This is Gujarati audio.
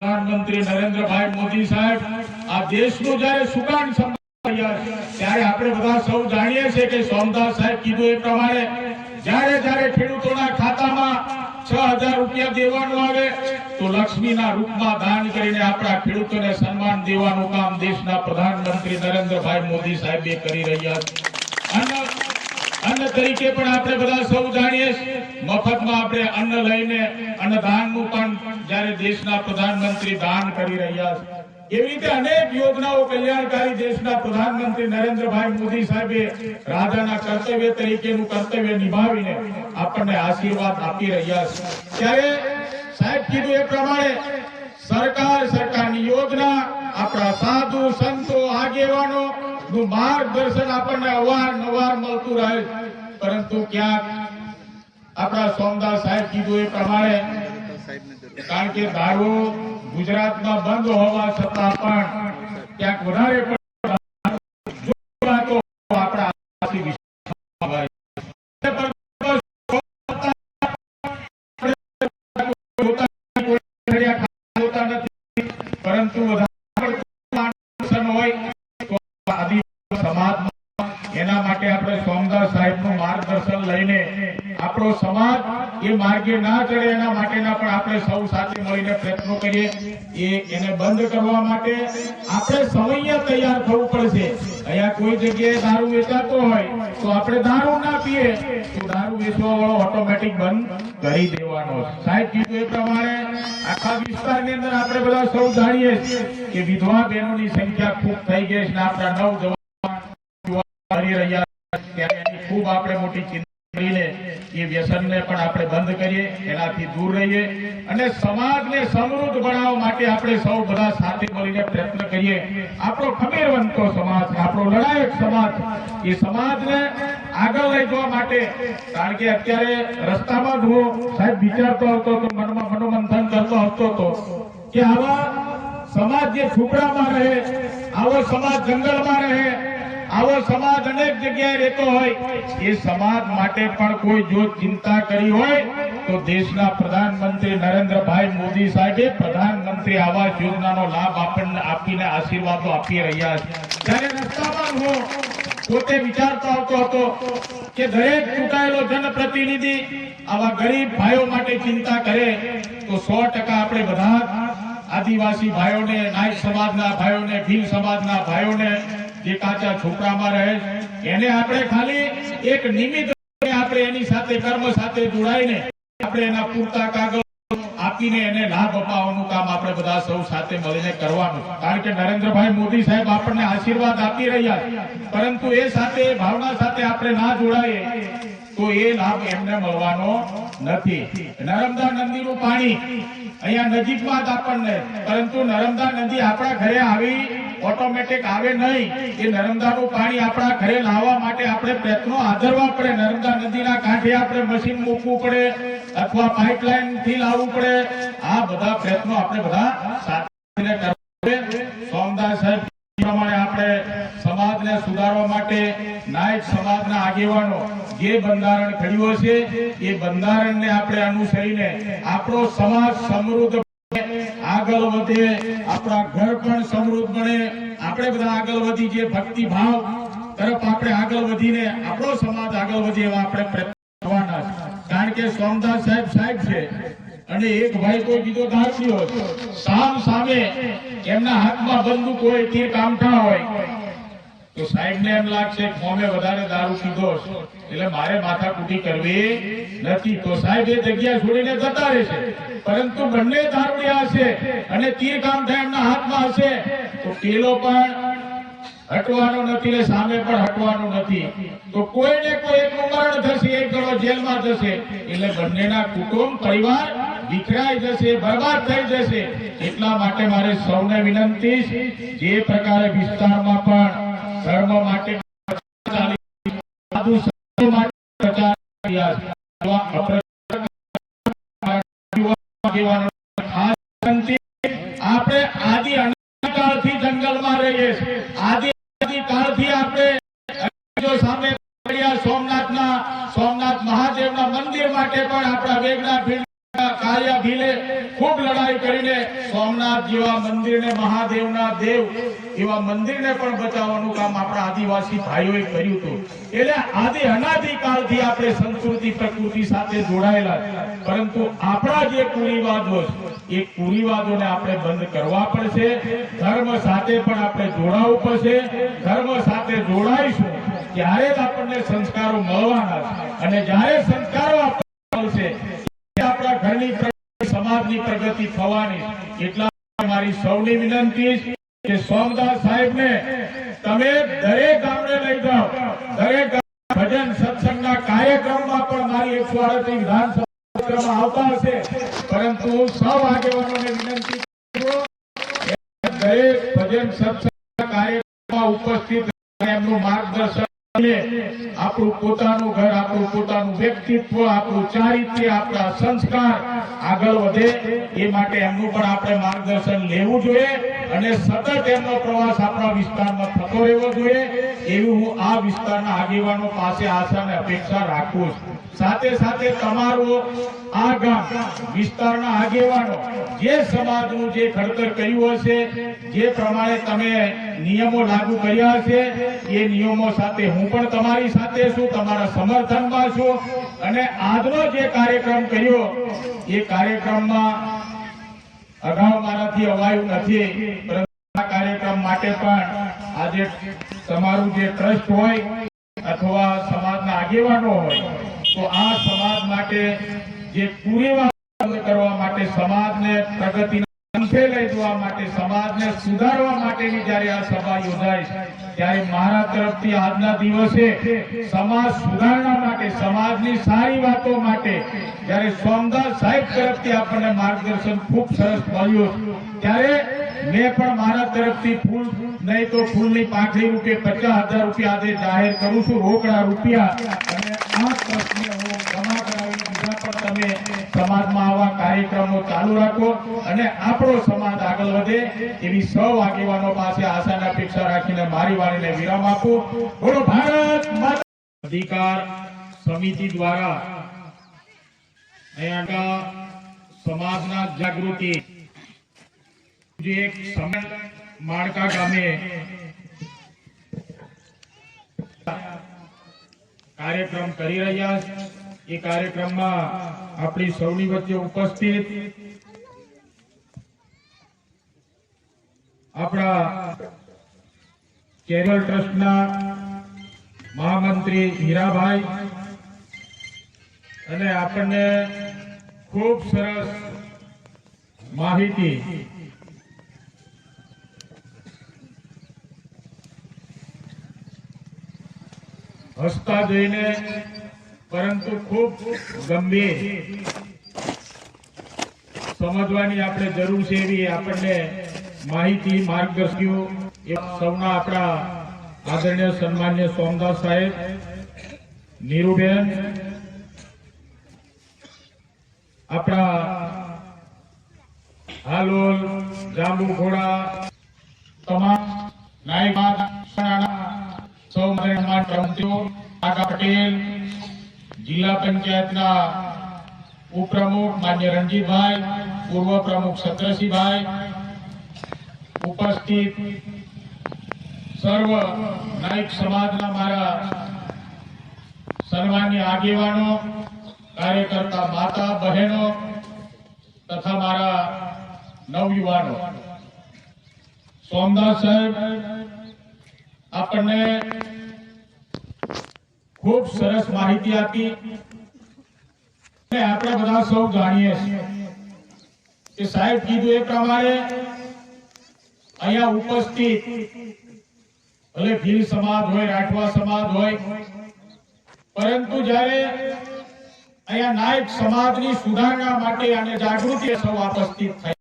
प्रधानमंत्री नरेंद्र भाई मोदी साहेब आ देशનું જ્યારે સુકાન સંભાળ્યા ત્યારે આપણે બધા સૌ જાણીએ છીએ કે સોમદાસ સાહેબ કીધું એ પ્રમાણે જ્યારે ખેડૂતોના ખાતામાં 6000 રૂપિયા દેવાનું આવે તો લક્ષ્મીના રૂપમાં દાન કરીને આપણા ખેડૂતોને સન્માન દેવાનું કામ દેશના પ્રધાનમંત્રી નરેન્દ્રભાઈ મોદી સાહેબ કરી રહ્યા છે। અન્ન તરીકે પણ આપણે બધા સૌ જાણીએ મફતમાં આપણે અન્ન લઈને અન્નદાનનું પણ જ્યારે દેશના પ્રધાનમંત્રી દાન કરી રહ્યા છે। એવી રીતે અનેક યોજનાઓ કલ્યાણકારી દેશના પ્રધાનમંત્રી નરેન્દ્રભાઈ મોદી સાહેબે રાજાના કર્તવ્ય તરીકેનું કર્તવ્ય નિભાવીને આપણને આશીર્વાદ આપી રહ્યા છે। ત્યારે સાહેબ કીધું એ પ્રમાણે સરકારની યોજના આપણા સાધુ સંતો આગેવાનો નું માર્ગદર્શન આપણને અવારનવાર મળતું રહે, પરંતુ ક્યાંક આપણા સોમદાસ સાહેબ કીધું એ પ્રમાણે કારણ કે દારૂ ગુજરાતમાં બંધ હોવા છતાં પણ ક્યાંક વધારે પરંતુ એના માટે આપણે સોમદાસ સાહેબનું માર્ગદર્શન લઈને આપણો સમાજ એ માર્ગે ના ચડે એના માટેના પણ આપણે સૌ સાથે મળીને પ્રયત્નો કરીએ। એને બંધ કરવા માટે આપણે સમય તૈયાર થવું પડશે। અહીંયા કોઈ જગ્યાએ દારૂ વેચાતો હોય તો આપણે દારૂ ના પીએ તો દારૂ વેચવા વાળો ઓટોમેટિક બંધ કરી દેવાનો। સાહેબ કીધું એ પ્રમાણે આખા વિસ્તારની અંદર આપણે બધા સૌ જાણીએ કે વિધવા બહેનોની સંખ્યા ખૂબ થઈ ગઈ છે, આપણા નવજવાન કરી રહ્યા ત્યારે એની ખૂબ આપણે મોટી ચિંતા કરીને એ વ્યસનને પણ આપણે બંધ કરીએ, એનાથી દૂર રહીએ અને સમાજને સમૃદ્ધ બનાવવા માટે આપણે સૌ બધા સાથે મળીને પ્રયત્ન કરીએ। આપણો ખમીરવંતો સમાજ, આપણો લડાયક સમાજ, એ સમાજને આગળ લઈ જવા માટે, કારણ કે અત્યારે રસ્તામાં જ હું સાહેબ વિચારતો હતો તો મનમાં મનોમંથન કરતો હતો કે આવા સમાજ જે ઝૂંપડામાં રહે, આવો સમાજ જંગલમાં રહે, આવો સમાજ અનેક જગ્યાએ રહેતો હોય, એ સમાજ માટે પણ કોઈ જો ચિંતા કરી હોય તો દેશના પ્રધાનમંત્રી નરેન્દ્રભાઈ મોદી સાહેબે પ્રધાનમંત્રી આવાસ યોજનાનો લાભ આપણને આપીને આશીર્વાદો આપી રહ્યા છે। ત્યારે રસ્તામાં હું પોતે વિચારતો આવતો હતો કે દરેક ચૂંટાયેલો જનપ્રતિનિધિ આવા ગરીબ ભાઈઓ માટે ચિંતા કરે તો 100% આપણે બધા આદિવાસી ભાઈઓને, નાયક સમાજના ભાઈઓને, ભીલ સમાજના ભાઈઓને જે કાચા ઝૂંપડામાં રહે એને આપણે ખાલી એક નિમિત્ત આપણે એની સાથે કર્મ સાથે જોડાઈને આપણે એના પૂરતા કાગળ આપીને એને લાભ અપાવવાનું કામ આપણે બધા સૌ સાથે મળીને કરવાનું। કારણ કે નરેન્દ્રભાઈ મોદી સાહેબ આપણને આશીર્વાદ આપી રહ્યા છે, પરંતુ એ સાથે ભાવના સાથે આપણે ના જોડાઈએ તો એ લાભ એમને મળવાનો નથી। નર્મદા નદીનું પાણી અહીંયા નજીકમાં જ આપણને, પરંતુ નર્મદા નદી આપણા ઘરે આવી ઓટોમેટિક આવે નહીં, એ નર્મદાનું પાણી આપણા ઘરે લાવવા માટે આપણે પ્રયત્નો આદરવા પડે। નર્મદા નદીના કાંઠે આપણે મશીન મૂકવું પડે અથવા પાઇપલાઇન થી લાવવું પડે। આ બધા પ્રયત્નો આપણે બધા સાથે કરવા। સોમદાસ સાહેબ પ્રમાણે આપણે સમાજને સુધારવા માટે નાયક સમાજના આગેવાનો જે બંધારણ ઘડ્યું છે એ બંધારણને આપણે અનુસરીને આપણો સમાજ સમૃદ્ધ આગળ વધે, આપણા ઘર પણ સમૃદ્ધ બને, આપણે બધા આગળ વધી જે ભક્તિ ભાવ તરફ આપણે આગળ વધીને આપણો સમાજ આગળ વધે એવા આપણે પ્રયત્ન કરવાના છે। કારણ કે સોમદાસ સાહેબ છે અને એક ભાઈ કોઈ બીજો દારૂડિયો સામે એમના હાથમાં બંદૂક હોય, તીર કામઠા હોય તો સાહેબને એમ લાગશે કે મોમે વધારે દારૂ પીધો એટલે મારે માથાકૂટી કરવી નથી, તો સાહેબ એ જગ્યા છોડીને જતા રહેશે। પરંતુ બંને દારૂડિયા હશે અને તીર કામઠા એમના હાથમાં હશે તો પેલો પણ હટવાનો નથી ને સામે પણ હટવાનું નથી, તો કોઈને કોઈ એકનું મરણ થશે, એક જણો જેલમાં જશે, એટલે બંનેના કુટુંબ પરિવાર વિખરાઈ જશે, બરબાદ થઈ જશે। એટલા માટે મારે સૌને વિનંતી જે પ્રકારે વિસ્તારમાં પણ ધર્મ માટે આપણે આદિ અનાદિકાળથી જંગલમાં રહીએ છીએ, આદિ કાળથી આપણે સામે સોમનાથ મહાદેવના મંદિર માટે પણ આપણા વેગના રામાયા ભીલે ખૂબ લડાઈ કરીને સોમનાથ જેવા મંદિરને, મહાદેવના દેવ એવા મંદિરને પણ બચાવવાનું કામ આપણા આદિવાસી ભાઈઓએ કર્યું હતું. એટલે આદિ અનાદિકાળથી આપણે સંસ્કૃતિ પ્રકૃતિ સાથે જોડાયેલા, પરંતુ આપણા જે કુરિવાજો એ કુરિવાજોને આપણે બંધ કરવા પડશે. ધર્મ સાથે પણ આપણે જોડાવવું પડશે. ધર્મ સાથે જોડાઈશું ત્યારે જ આપણને સંસ્કારો મળવાના છે, અને જ્યારે સંસ્કારો આપણને મળશે આપણા ઘરની પ્રગતિ, સમાજની પ્રગતિ થવાની. એટલા મારી સૌની વિનંતી છે કે સોમદાસ સાહેબને તમે દરેક ગામડે લઈ જાઓ. દરેક ભજન સત્સંગના કાર્યક્રમમાં પણ મારી 138 વિધાનસભા આવતા હશે, પરંતુ સૌ આગેવાનોને વિનંતી કરું દરેક ભજન સત્સંગના કાર્યક્રમમાં ઉપસ્થિત એમનું માર્ગદર્શન, આપણું પોતાનું ઘર, આપણું પોતાનું વ્યક્તિત્વ, આપણું ચારિત્ર્ય, આપણા સંસ્કાર આગળ વધે એ માટે એમનું પણ આપણે માર્ગદર્શન લેવું જોઈએ, અને સતત એમનો પ્રવાસ આપણા વિસ્તારમાં થતો રહેવો જોઈએ એવું હું આ વિસ્તારના આગેવાનો પાસે આશા અને અપેક્ષા રાખું છું. સાથે સાથે તમારું આ ગામ વિસ્તારના આગેવાનો જે સમાજનું જે ઘડતર કર્યું હશે, જે પ્રમાણે તમે નિયમો લાગુ કર્યા હશે, એ નિયમો સાથે હું પણ તમારી સાથે છું, તમારા સમર્થનમાં છું. અને આજનો જે કાર્યક્રમ કર્યો એ કાર્યક્રમમાં અગાઉ મારાથી અવાયું નથી, પરંતુ આ કાર્યક્રમ માટે પણ આજે તમારું જે ટ્રસ્ટ હોય અથવા સમાજના આગેવાનો હોય, તો આ સમાજ માટે જે કુરિવાજ કરવા માટે, સમાજને પ્રગતિના પંથે લઈ જવા માટે, સમાજને સુધારવા માટેની જ્યારે આ સભા યોજાય ત્યારે મારા તરફથી આજના દિવસે સમાજ સુધારણા માટે, સમાજની સારી વાતો માટે જ્યારે સોમદાસ સાહેબ તરફથી આપણને માર્ગદર્શન ખૂબ સરસ મળ્યું, ત્યારે મેં પણ મારા તરફથી ફૂલ નહીં તો ફૂલની પાંખડી રૂપે 50,000 રૂપિયા આજે જાહેર કરું છું, રોકડા રૂપિયા. અને આ ટ્રસ્ટને હું જમા કરાવી દીધા. પણ તમે સમાજમાં આવા કાર્યક્રમો ચાલુ રાખો અને આપણો સમાજ આગળ વધે એવી સૌ આગેવાનો પાસે આશા અને અપેક્ષા રાખીને મારી વાણીને વિરામ આપું. બોલો ભારત માતા. અધિકાર સમિતિ દ્વારા અહીંયા સમાજના જાગૃતિ જે એક સમય માળકા ગામે કાર્યક્રમ કરી રહ્યા છે, એ કાર્યક્રમમાં આપણી સૌની વચ્ચે ઉપસ્થિત આપણા ચેરિટેબલ ટ્રસ્ટના મહામંત્રી હીરાભાઈ અને આપણને ખૂબ સરસ માહિતી હસતા જોઈને, પરંતુ ખૂબ ગંભીર સમજવાની આપણે જરૂર છે એવી આપણને માહિતી, માર્ગદર્શિઓ સૌના આપણા આદરણીય સન્માન્ય સોમદાસ સાહેબ, નીરુબેન, આપણા હાલોલ, જાંબુઘોડા, તમામ નાયબ સૌ પ્રમુખો, કાકા પટેલ, જિલ્લા પંચાયતના ઉપપ્રમુખ માન્ય રણજીતભાઈ, પૂર્વ પ્રમુખ સત્રસિંહભાઈ, ઉપસ્થિત સર્વ નાયક સમાજના મારા સન્માનીય આગેવાનો, કાર્યકર્તા માતા બહેનો તથા મારા નવયુવાનો. સોમદાસ સાહેબ આપણને ખૂબ સરસ માહિતી આપી. આપણે બધા સૌ જાણીએ છીએ કે સાહેબ કીધું એ પ્રમાણે અહીંયા ઉપસ્થિત ભલે ભીલ સમાજ હોય, રાઠવા સમાજ હોય, પરંતુ જ્યારે અહીંયા નાયક સમાજની સુધારણા માટે અને જાગૃતિ સૌ ઉપસ્થિત થાય